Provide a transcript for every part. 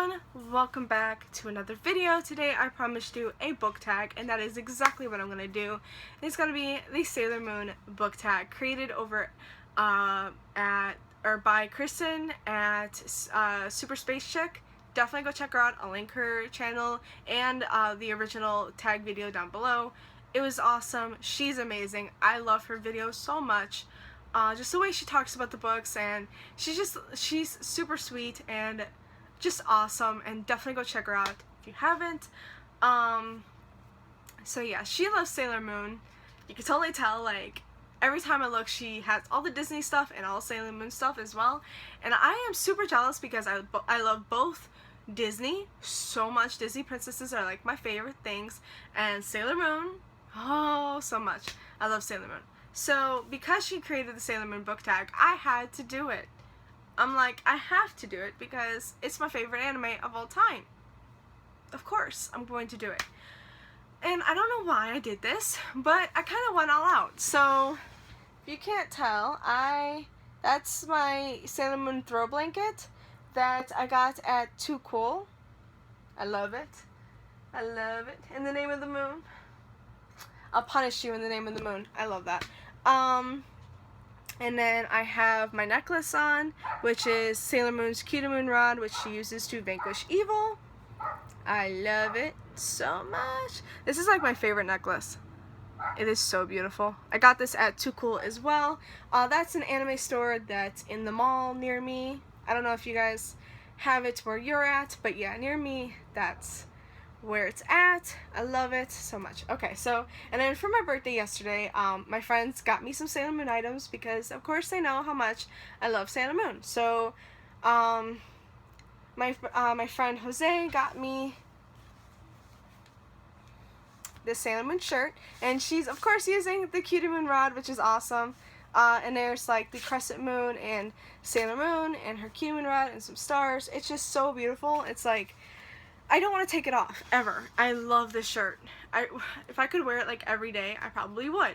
everyone, welcome back to another video. Today I promised you a book tag, and that is exactly what I'm going to do. It's going to be the Sailor Moon book tag, created over by Kristen at Super Space Chick. Definitely go check her out. I'll link her channel and the original tag video down below. It was awesome. She's amazing. I love her videos so much. Just the way she talks about the books, and she's super sweet and just awesome, and definitely go check her out if you haven't. So yeah, she loves Sailor Moon. You can totally tell, like, every time I look, she has all the Disney stuff and all Sailor Moon stuff as well. And I am super jealous because I love both Disney so much. Disney princesses are like my favorite things, and Sailor Moon, oh, so much. I love Sailor Moon. So because she created the Sailor Moon book tag, I had to do it. I'm like, I have to do it because it's my favorite anime of all time. Of course, I'm going to do it. And I don't know why I did this, but I kind of went all out. So, if you can't tell, that's my Sailor Moon throw blanket that I got at Too Cool. I love it. I love it. In the name of the moon. I'll punish you in the name of the moon. I love that. And then I have my necklace on, which is Sailor Moon's Cutie Moon Rod, which she uses to vanquish evil. I love it so much. This is like my favorite necklace. It is so beautiful. I got this at Too Cool as well. That's an anime store that's in the mall near me. I don't know if you guys have it where you're at, but yeah, near me, that's where it's at. I love it so much. Okay, so, and then for my birthday yesterday, my friends got me some Sailor Moon items because, of course, they know how much I love Sailor Moon. So, my friend Jose got me this Sailor Moon shirt, and she's, of course, using the Cutie Moon Rod, which is awesome. And there's, like, the Crescent Moon and Sailor Moon and her Cutie Moon Rod and some stars. It's just so beautiful. It's like, I don't want to take it off, ever. I love this shirt. If I could wear it, like, every day, I probably would.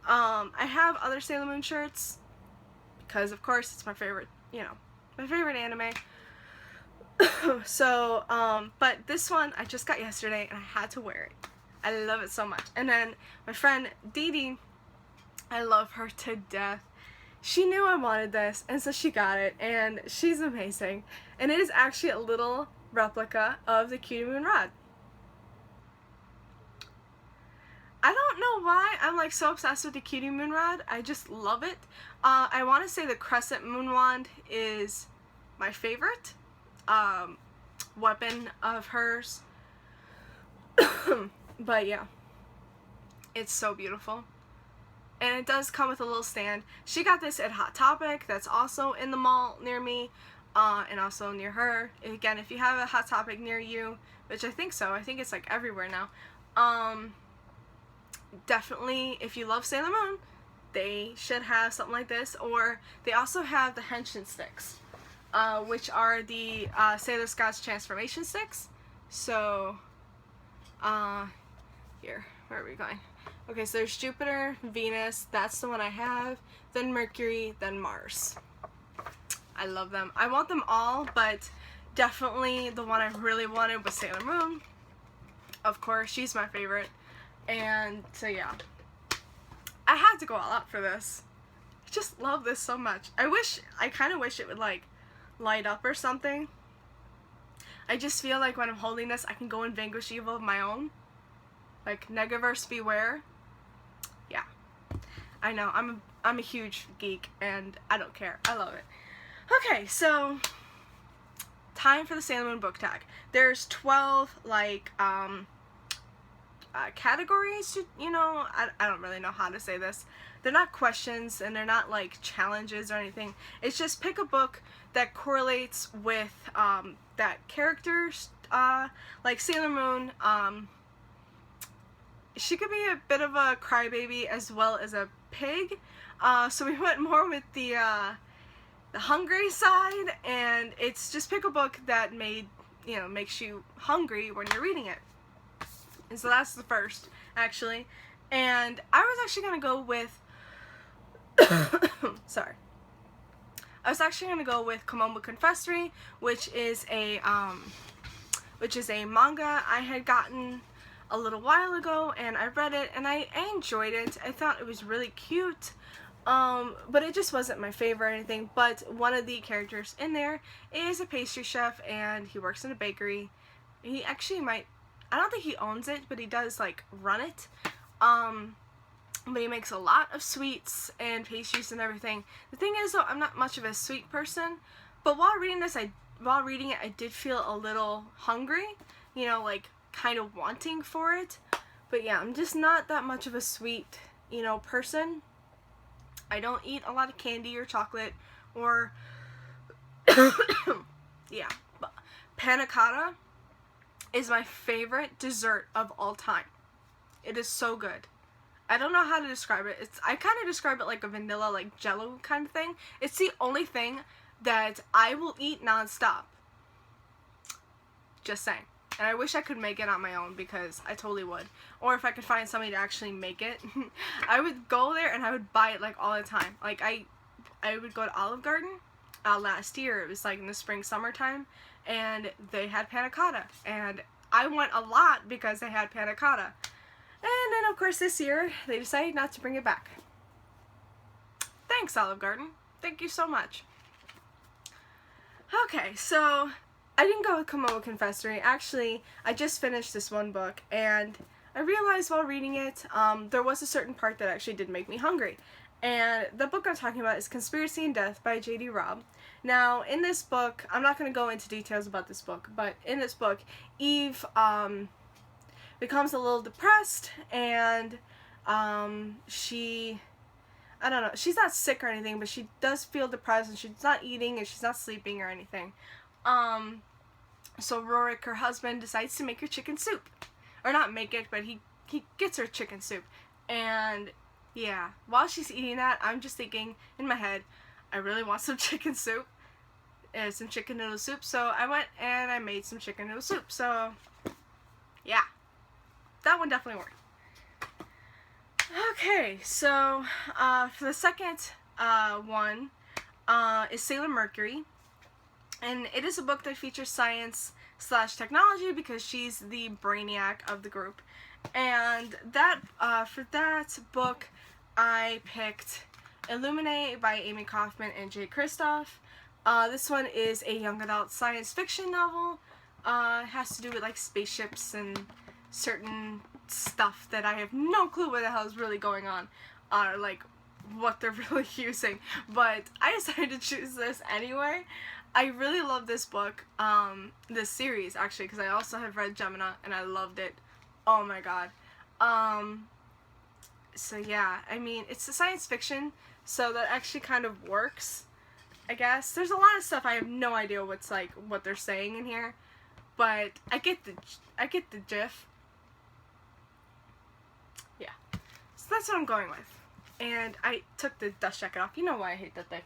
I have other Sailor Moon shirts, because, of course, it's my favorite, you know, my favorite anime. So, but this one I just got yesterday, and I had to wear it. I love it so much. And then my friend Dee Dee, I love her to death. She knew I wanted this, and so she got it, and she's amazing. And it is actually a little replica of the Cutie Moon Rod. I don't know why I'm like so obsessed with the Cutie Moon Rod. I just love it. I want to say the Crescent Moon Wand is my favorite weapon of hers. But yeah, it's so beautiful. And it does come with a little stand. She got this at Hot Topic, that's also in the mall near me. And also near her. Again, if you have a Hot Topic near you, which I think so, I think it's like everywhere now, definitely, if you love Sailor Moon, they should have something like this. Or they also have the Henshin sticks, which are the Sailor Scout's transformation sticks. So, here, where are we going? Okay, so there's Jupiter, Venus, that's the one I have, then Mercury, then Mars. I love them. I want them all, but definitely the one I really wanted was Sailor Moon. Of course, she's my favorite. And so yeah, I had to go all out for this. I just love this so much. I kind of wish it would like light up or something. I just feel like when I'm holding this, I can go and vanquish evil of my own. Like, Negaverse beware. Yeah. I know, I'm a huge geek, and I don't care. I love it. Okay, so time for the Sailor Moon book tag. There's 12 like categories, you know. I don't really know how to say this. They're not questions, and they're not like challenges or anything. It's just pick a book that correlates with that character's like Sailor Moon. She could be a bit of a crybaby as well as a pig. So we went more with the hungry side, and it's just pick a book that makes you hungry when you're reading it. And so that's the first, actually. And I was actually gonna go with sorry. I was actually going to go with Komomo Confessory, which is a manga I had gotten a little while ago, and I read it, and I enjoyed it. I thought it was really cute, but it just wasn't my favorite or anything. But one of the characters in there is a pastry chef, and he works in a bakery. He actually might, I don't think he owns it, but he does, like, run it. But he makes a lot of sweets and pastries and everything. The thing is, though, I'm not much of a sweet person, but while reading it, I did feel a little hungry, you know, like, kind of wanting for it. But yeah, I'm just not that much of a sweet, you know, person. I don't eat a lot of candy or chocolate or yeah, but panna cotta is my favorite dessert of all time. It is so good. I don't know how to describe it. I kind of describe it like a vanilla, like jello kind of thing. It's the only thing that I will eat nonstop. Just saying. And I wish I could make it on my own, because I totally would. Or if I could find somebody to actually make it. I would go there and I would buy it, like, all the time. Like, I would go to Olive Garden last year. It was like in the spring, summertime, and they had panna cotta. And I went a lot because they had panna cotta. And then, of course, this year, they decided not to bring it back. Thanks, Olive Garden. Thank you so much. Okay, so I didn't go with Komomo Confessory. Actually, I just finished this one book, and I realized while reading it, there was a certain part that actually did make me hungry. And the book I'm talking about is Conspiracy and Death by J.D. Robb. Now, in this book, I'm not going to go into details about this book, but in this book, Eve becomes a little depressed, and I don't know, she's not sick or anything, but she does feel depressed, and she's not eating, and she's not sleeping or anything. So Rorik, her husband, decides to make her chicken soup. Or not make it, but he gets her chicken soup. And yeah, while she's eating that, I'm just thinking in my head, I really want some chicken soup. Some chicken noodle soup. So I went and I made some chicken noodle soup. So yeah, that one definitely worked. Okay, so for the second one is Sailor Mercury. And it is a book that features science/technology, because she's the brainiac of the group. And that for that book, I picked Illuminate by Amy Kaufman and Jay Kristoff. This one is a young adult science fiction novel. It has to do with, like, spaceships and certain stuff that I have no clue what the hell is really going on, or like what they're really using. But I decided to choose this anyway. I really love this book, this series, actually, because I also have read Gemina, and I loved it. Oh my god. So yeah, I mean, it's a science fiction, so that actually kind of works, I guess. There's a lot of stuff I have no idea what they're saying in here, but I get the gif. Yeah. So that's what I'm going with. And I took the dust jacket off. You know why I hate that thing.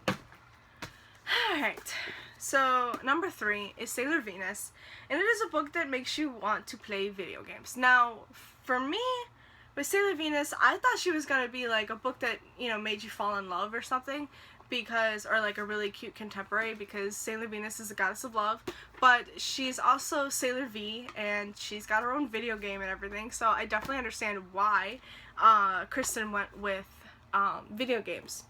Alright, so number 3 is Sailor Venus, and it is a book that makes you want to play video games. Now, for me, with Sailor Venus, I thought she was going to be like a book that, you know, made you fall in love or something, because, or like a really cute contemporary, because Sailor Venus is a goddess of love, but she's also Sailor V, and she's got her own video game and everything, so I definitely understand why Kristen went with video games.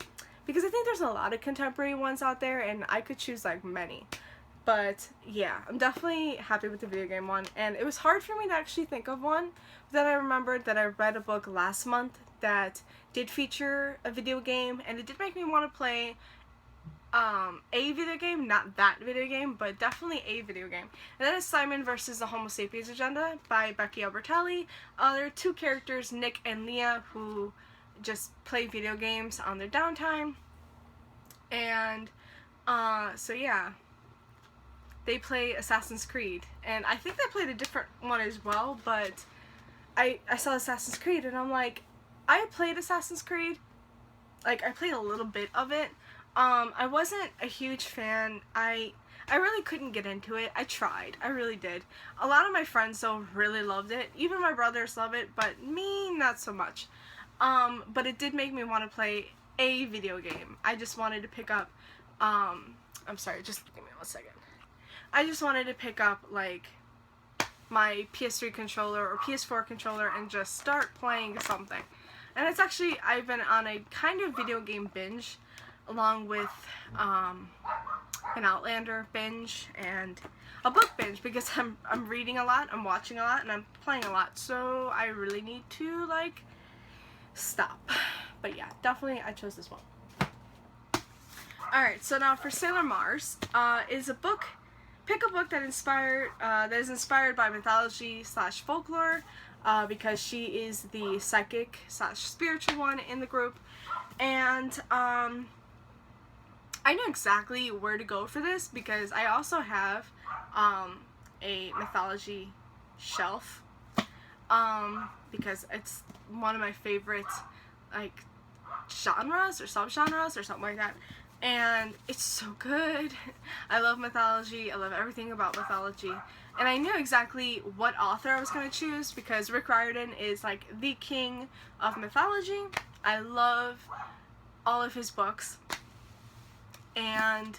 Because I think there's a lot of contemporary ones out there, and I could choose, like, many. But, yeah, I'm definitely happy with the video game one. And it was hard for me to actually think of one. But then I remembered that I read a book last month that did feature a video game, and it did make me want to play a video game. Not that video game, but definitely a video game. And that is Simon vs. the Homo Sapiens Agenda by Becky Albertalli. There are two characters, Nick and Leah, who just play video games on their downtime, and so yeah, they play Assassin's Creed, and I think they played a different one as well, but I saw Assassin's Creed and I'm like, I played Assassin's Creed, like I played a little bit of it. I wasn't a huge fan. I really couldn't get into it. I tried. I really did. A lot of my friends though really loved it. Even my brothers love it, but me, not so much. But it did make me want to play a video game. I just wanted to pick up I'm sorry, just give me 1 second. I just wanted to pick up, like, my PS3 controller or PS4 controller and just start playing something. And it's actually, I've been on a kind of video game binge, along with an Outlander binge and a book binge, because I'm reading a lot, I'm watching a lot, and I'm playing a lot, so I really need to, like, stop. But yeah, definitely I chose this one. Alright, so now for Sailor Mars, is a book, pick a book that is inspired by mythology / folklore, because she is the psychic / spiritual one in the group, and I knew exactly where to go for this because I also have a mythology shelf, because it's one of my favorite, like, genres or subgenres or something like that, and it's so good. I love mythology, I love everything about mythology, and I knew exactly what author I was going to choose because Rick Riordan is, like, the king of mythology. I love all of his books. And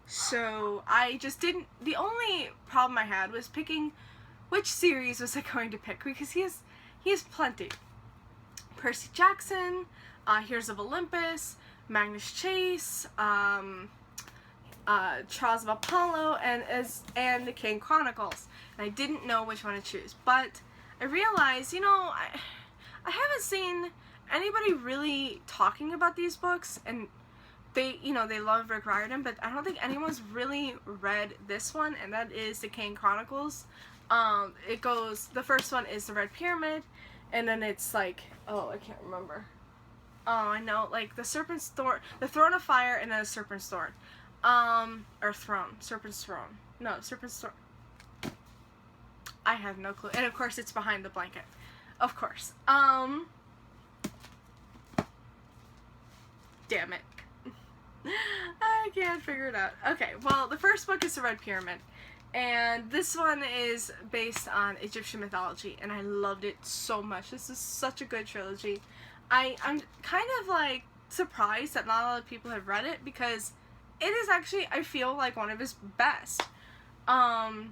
so I just didn't, the only problem I had was picking which series was I going to pick, because he has plenty. Percy Jackson, Heroes of Olympus, Magnus Chase, Trials of Apollo, and the King Chronicles. And I didn't know which one to choose, but I realized, you know, I haven't seen anybody really talking about these books, and they, you know, they love Rick Riordan, but I don't think anyone's really read this one, and that is the King Chronicles. It goes, the first one is the Red Pyramid, and then it's like, oh, I can't remember. Oh, I know, like the Serpent's Thorn, the Throne of Fire, and then the Serpent's Thorn. Or Throne, Serpent's Throne. No, Serpent's Thorn. I have no clue. And of course it's behind the blanket. Of course. Damn it. I can't figure it out. Okay, well, the first book is the Red Pyramid, and this one is based on Egyptian mythology, and I loved it so much. This is such a good trilogy. I'm kind of, like, surprised that not a lot of people have read it, because it is actually, I feel, like, one of his best. And,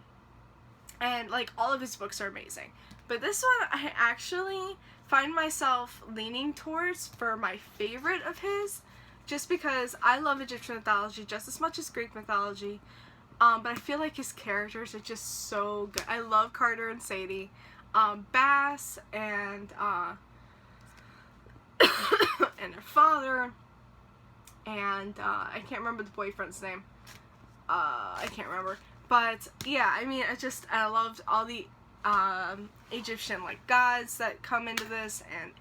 like, all of his books are amazing. But this one, I actually find myself leaning towards for my favorite of his, just because I love Egyptian mythology just as much as Greek mythology, but I feel like his characters are just so good. I love Carter and Sadie, Bass, and and their father, and I can't remember the boyfriend's name. I can't remember, but yeah, I mean, I loved all the Egyptian, like, gods that come into this, and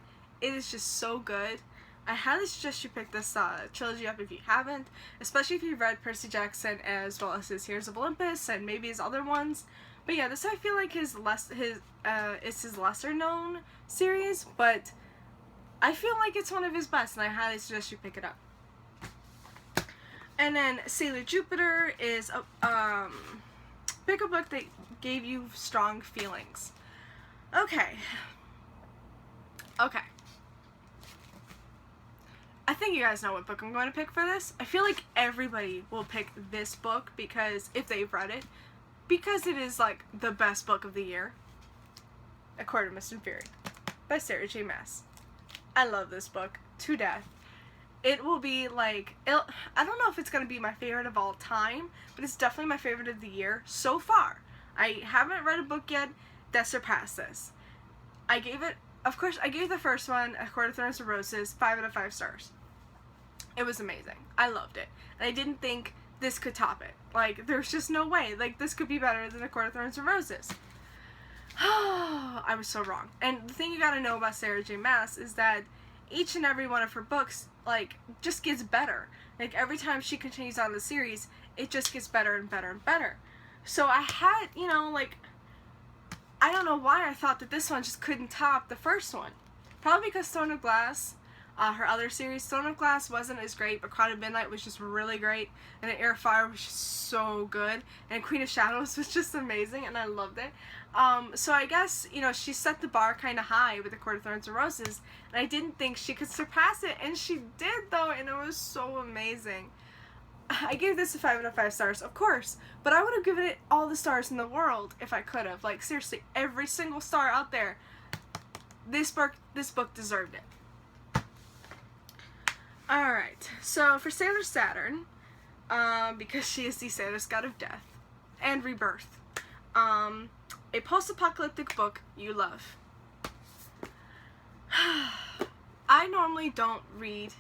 it is just so good. I highly suggest you pick this trilogy up if you haven't, especially if you've read Percy Jackson as well as his Heroes of Olympus and maybe his other ones. But yeah, this I feel like is his lesser known series, but I feel like it's one of his best, and I highly suggest you pick it up. And then Sailor Jupiter is pick a book that gave you strong feelings. Okay. I think you guys know what book I'm going to pick for this. I feel like everybody will pick this book because, if they've read it, because it is, like, the best book of the year. A Court of Mist and Fury by Sarah J. Maas. I love this book to death. It will be, like, I don't know if it's going to be my favorite of all time, but it's definitely my favorite of the year so far. I haven't read a book yet that surpassed this. I gave the first one, A Court of Thorns and Roses, 5 out of 5 stars. It was amazing. I loved it. And I didn't think this could top it. Like, there's just no way. Like, this could be better than A Court of Thorns and Roses. I was so wrong. And the thing you gotta know about Sarah J. Maas is that each and every one of her books, like, just gets better. Like, every time she continues on the series, it just gets better and better and better. So I had, you know, like, I don't know why I thought that this one just couldn't top the first one. Probably because Throne of Glass, her other series, Throne of Glass wasn't as great, but Crown of Midnight was just really great, and Air of Fire was just so good, and Queen of Shadows was just amazing, and I loved it. So I guess, you know, she set the bar kind of high with The Court of Thorns and Roses, and I didn't think she could surpass it, and she did, though, and it was so amazing. I gave this a 5 out of 5 stars, of course, but I would have given it all the stars in the world if I could have. Like, seriously, every single star out there. This book deserved it. Alright, so for Sailor Saturn, because she is the Sailor's god of death and rebirth, a post-apocalyptic book you love. I normally don't read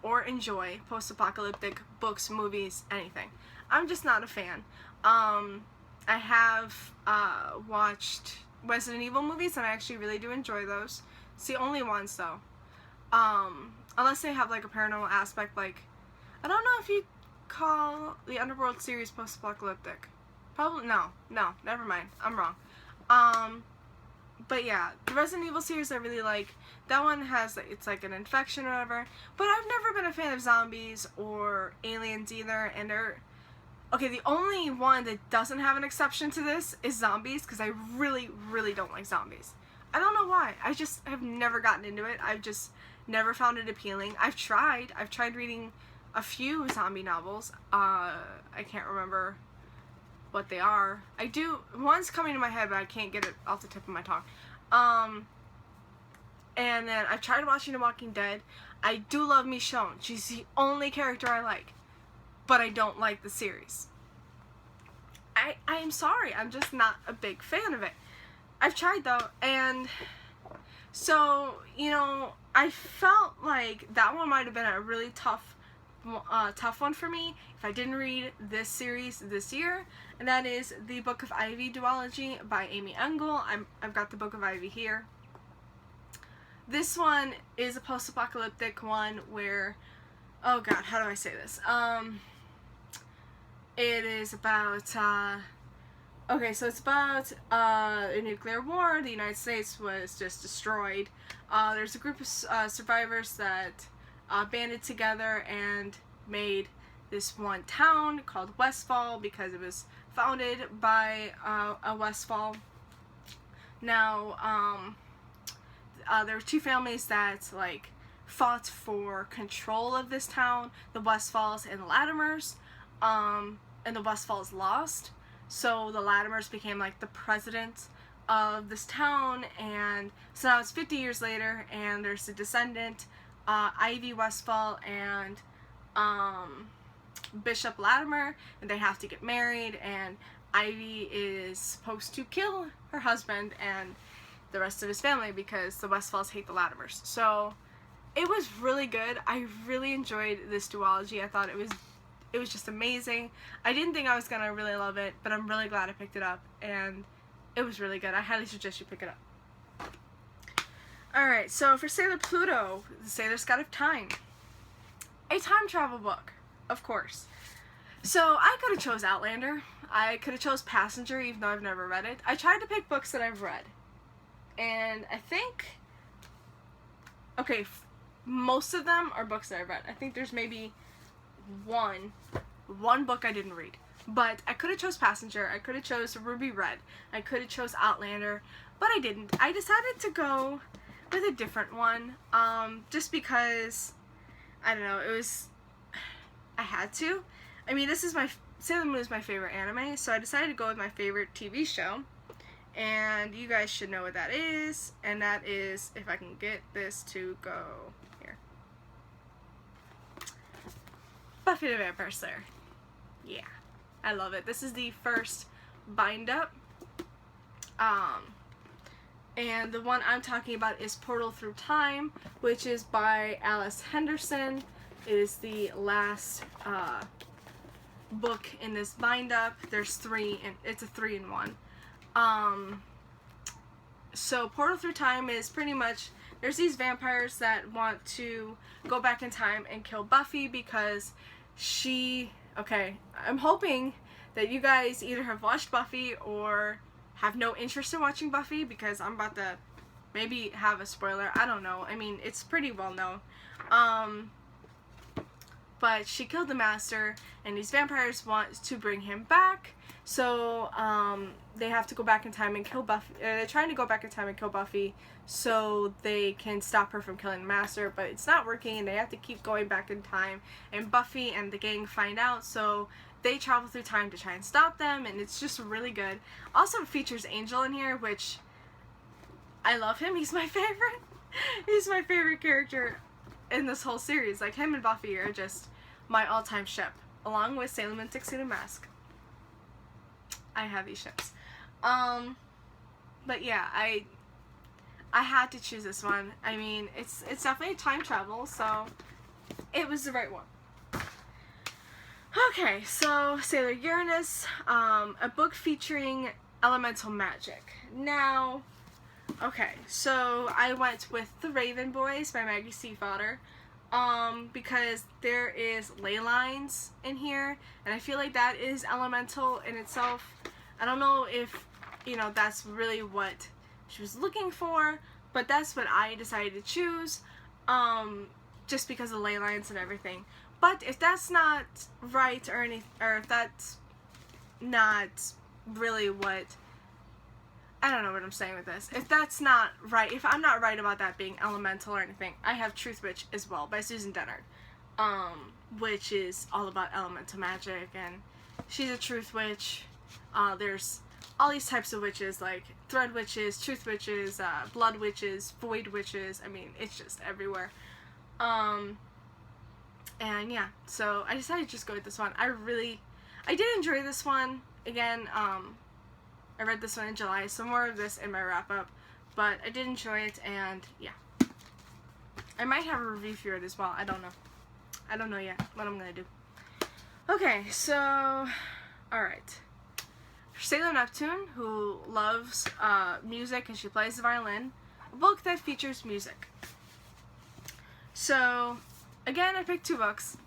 or enjoy post-apocalyptic books, movies, anything. I'm just not a fan. I have watched Resident Evil movies, and I actually really do enjoy those. It's the only ones, though. Unless they have, like, a paranormal aspect, like, I don't know if you call the Underworld series post-apocalyptic. Probably, no, never mind. I'm wrong. But yeah, the Resident Evil series I really like. That one has, it's like an infection or whatever. But I've never been a fan of zombies or aliens either, and okay, the only one that doesn't have an exception to this is zombies, because I really, really don't like zombies. I don't know why. I just have never gotten into it. I've just never found it appealing. I've tried reading a few zombie novels. I can't remember what they are. I do, one's coming to my head, but I can't get it off the tip of my tongue. And then I've tried watching The Walking Dead. I do love Michonne. She's the only character I like, but I don't like the series. I am sorry, I'm just not a big fan of it. I've tried though, and so, you know, I felt like that one might have been a really tough one for me if I didn't read this series this year, and that is the Book of Ivy duology by Amy Engel. I've got the Book of Ivy here. This one is a post-apocalyptic one where, oh god, how do I say this? It is about, okay, so it's about a nuclear war. The United States was just destroyed. There's a group of survivors that banded together and made this one town called Westfall because it was founded by a Westfall. Now, there were two families that, like, fought for control of this town, the Westfalls and the Latimers, and the Westfalls lost, so the Latimers became, like, the president of this town, and so now it's 50 years later, and there's a descendant, Ivy Westfall and Bishop Latimer, and they have to get married, and Ivy is supposed to kill her husband and the rest of his family because the Westfalls hate the Latimers. So it was really good. I really enjoyed this duology. I thought it was just amazing. I didn't think I was gonna really love it, but I'm really glad I picked it up, and it was really good. I highly suggest you pick it up. Alright, so for Sailor Pluto, the Sailor's God of Time. A time travel book, of course. So I could have chose Outlander. I could have chose Passenger, even though I've never read it. I tried to pick books that I've read. And I think, okay, most of them are books that I've read. I think there's maybe one book I didn't read. But I could have chose Passenger, I could have chose Ruby Red, I could have chose Outlander, but I didn't. I decided to go with a different one, just because, I don't know, I had to. I mean, Sailor Moon is my favorite anime, so I decided to go with my favorite TV show, and you guys should know what that is, and that is, if I can get this to go here, Buffy the Vampire Slayer. Yeah, I love it. This is the first bind-up, and the one I'm talking about is Portal Through Time, which is by Alice Henderson. It is the last book in this bind-up. There's three, and it's a 3-in-1. So Portal Through Time is pretty much, there's these vampires that want to go back in time and kill Buffy because okay, I'm hoping that you guys either have watched Buffy or have no interest in watching Buffy, because I'm about to maybe have a spoiler. I don't know. I mean, it's pretty well known. But she killed the master, and these vampires want to bring him back So they have to go back in time and kill Buffy. They're trying to go back in time and kill Buffy so they can stop her from killing the Master, but it's not working, and they have to keep going back in time, and Buffy and the gang find out, so they travel through time to try and stop them, and it's just really good. Also, it features Angel in here, which I love him. He's my favorite. He's my favorite character in this whole series. Like, him and Buffy are just my all-time ship, along with Sailor Moon Tuxedo Mask. I have these ships. But yeah, I had to choose this one. I mean, it's definitely time travel, so it was the right one. Okay, so Sailor Uranus, a book featuring elemental magic. Now, okay, so I went with The Raven Boys by Maggie Stiefvater, because there is ley lines in here, and I feel like that is elemental in itself. I don't know if, you know, that's really what she was looking for, but that's what I decided to choose, just because of ley lines and everything. But if that's not right or if that's not really what, I don't know what I'm saying with this. If that's not right, if I'm not right about that being elemental or anything, I have Truth Witch as well by Susan Dennard, which is all about elemental magic, and she's a Truth Witch. There's all these types of witches, like Thread Witches, Truth Witches, Blood Witches, Void Witches. I mean, it's just everywhere. And yeah, so I decided to just go with this one. I did enjoy this one. Again, I read this one in July, so more of this in my wrap-up. But I did enjoy it, and yeah. I might have a review for it as well. I don't know. I don't know yet what I'm going to do. Okay, so, alright. Sailor Neptune, who loves music and she plays the violin. A book that features music. So, again, I picked two books.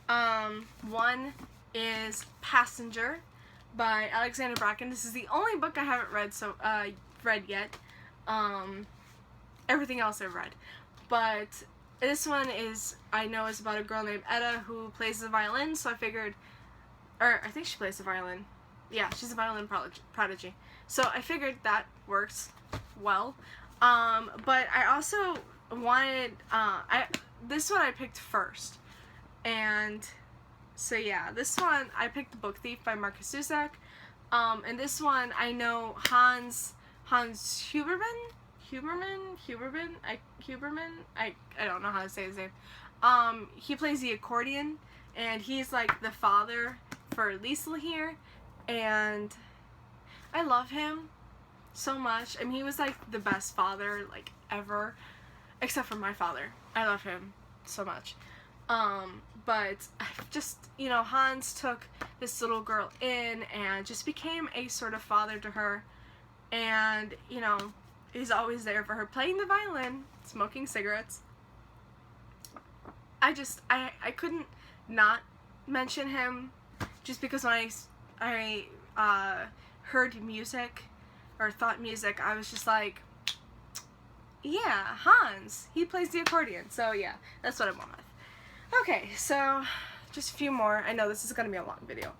One is Passenger by Alexander Bracken. This is the only book I haven't read yet. Everything else I've read. But this one is about a girl named Etta who plays the violin, so I figured, or I think she plays the violin. Yeah, she's a violin prodigy. So I figured that works well. But I also wanted, this one I picked first. And so yeah, this one I picked The Book Thief by Marcus Zusak. And this one I know Hans Huberman. I don't know how to say his name. He plays the accordion, and he's like the father for Liesl here, and I love him so much. I mean, he was like the best father like ever, except for my father. I love him so much. But just, you know, Hans took this little girl in and just became a sort of father to her, and, you know, he's always there for her, playing the violin, smoking cigarettes. I couldn't not mention him, just because when I heard music, or thought music, I was just like, yeah, Hans, he plays the accordion, so yeah, that's what I went with. Okay, so just a few more. I know this is going to be a long video.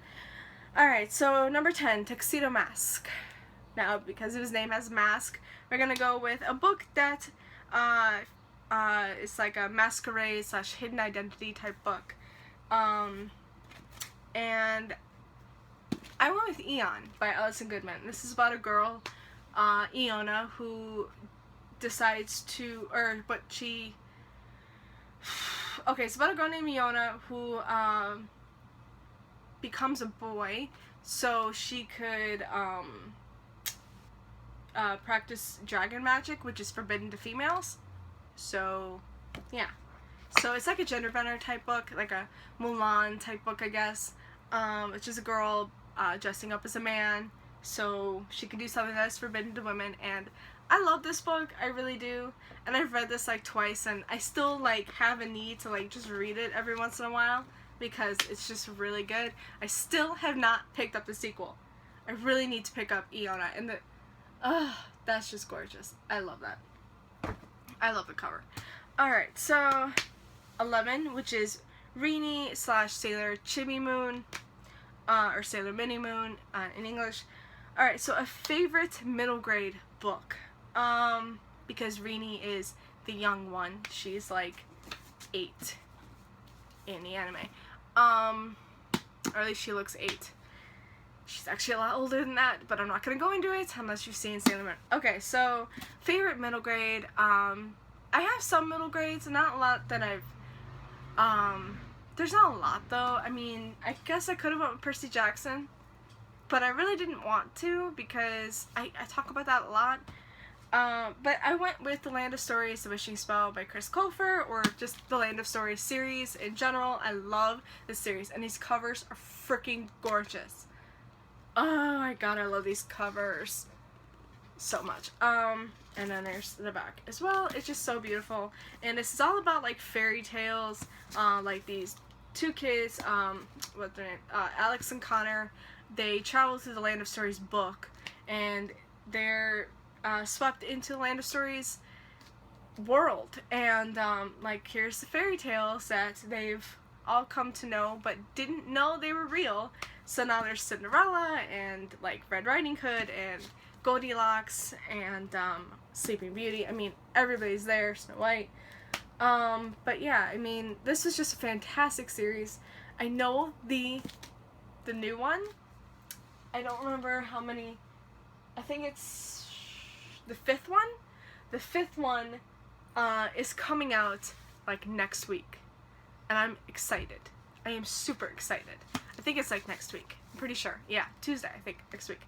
Alright, so number 10, Tuxedo Mask. Now, because his name has mask, we're going to go with a book that is like a masquerade / hidden identity type book. And I went with Eon by Alison Goodman. This is about a girl, Iona, who decides to, okay, it's about a girl named Iona who becomes a boy so she could practice dragon magic, which is forbidden to females. So, yeah. So it's like a gender bender type book, like a Mulan type book, I guess. It's just a girl dressing up as a man so she could do something that is forbidden to women, and I love this book, I really do, and I've read this like twice, and I still like have a need to like just read it every once in a while because it's just really good. I still have not picked up the sequel. I really need to pick up Iona, and that's just gorgeous. I love that. I love the cover. Alright, so 11, which is Rini / Sailor Chibi Moon. or Sailor Mini Moon in English. Alright, so a favorite middle grade book. Because Rini is the young one. She's like 8 in the anime. Or at least she looks 8. She's actually a lot older than that, but I'm not gonna go into it unless you've seen Sailor Moon. Okay, so favorite middle grade. I have some middle grades, not a lot that I've. There's not a lot though. I mean, I guess I could have went with Percy Jackson, but I really didn't want to because I talk about that a lot. But I went with The Land of Stories, The Wishing Spell by Chris Colfer, or just the Land of Stories series in general. I love this series, and these covers are freaking gorgeous. Oh my god, I love these covers so much. And then there's the back as well. It's just so beautiful. And this is all about like fairy tales, like these two kids, what's their name? Alex and Connor. They travel to the Land of Stories book, and they're swept into the Land of Stories world. And like here's the fairy tales that they've all come to know but didn't know they were real. So now there's Cinderella and like Red Riding Hood and Goldilocks and Sleeping Beauty. I mean, everybody's there, Snow White. But yeah, I mean, this is just a fantastic series. I know the new one. I don't remember how many. I think it's the 5th one. The 5th one is coming out like next week, and I'm excited. I am super excited. I think it's like next week. I'm pretty sure. Yeah, Tuesday, I think, next week.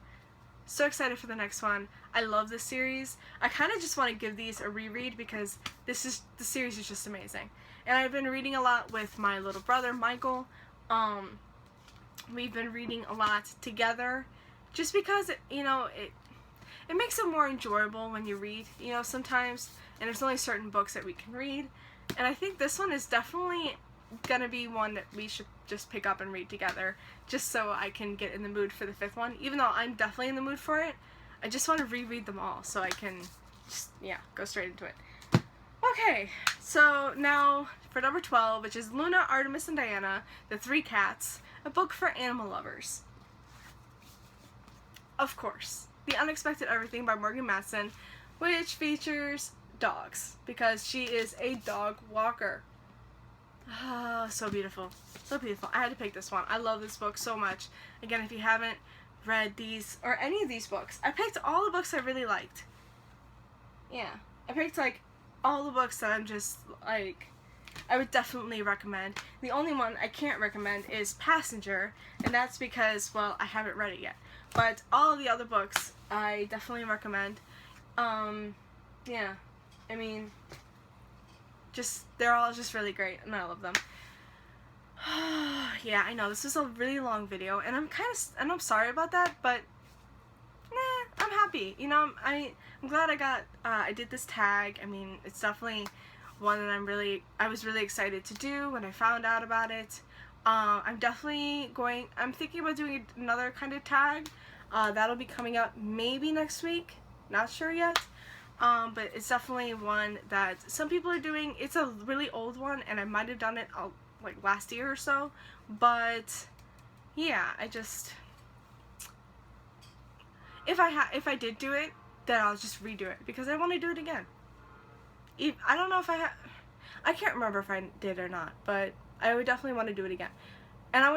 So excited for the next one. I love this series. I kind of just want to give these a reread because the series is just amazing. And I've been reading a lot with my little brother, Michael. We've been reading a lot together just because, it makes it more enjoyable when you read, sometimes. And there's only certain books that we can read. And I think this one is definitely gonna be one that we should just pick up and read together, just so I can get in the mood for the 5th one. Even though I'm definitely in the mood for it, I just want to reread them all so I can just, go straight into it. Okay, so now for number 12, which is Luna, Artemis, and Diana, The Three Cats, a book for animal lovers. Of course, The Unexpected Everything by Morgan Matson, which features dogs, because she is a dog walker. Oh, so beautiful. So beautiful. I had to pick this one. I love this book so much. Again, if you haven't read these, or any of these books, I picked all the books I really liked. Yeah. I picked, like, all the books that I'm just, like, I would definitely recommend. The only one I can't recommend is Passenger, and that's because, well, I haven't read it yet. But all of the other books, I definitely recommend. Yeah. I mean, they're all just really great, and I love them. Yeah, I know, this is a really long video, and I'm sorry about that, but, I'm happy, I'm glad I did this tag. I mean, it's definitely one that I was really excited to do when I found out about it. I'm thinking about doing another kind of tag, that'll be coming out maybe next week, not sure yet. But it's definitely one that some people are doing. It's a really old one, and I might have done it like last year or so, but yeah, if I did do it, then I'll just redo it because I want to do it again. I don't know if I can't remember if I did or not, but I would definitely want to do it again, and I would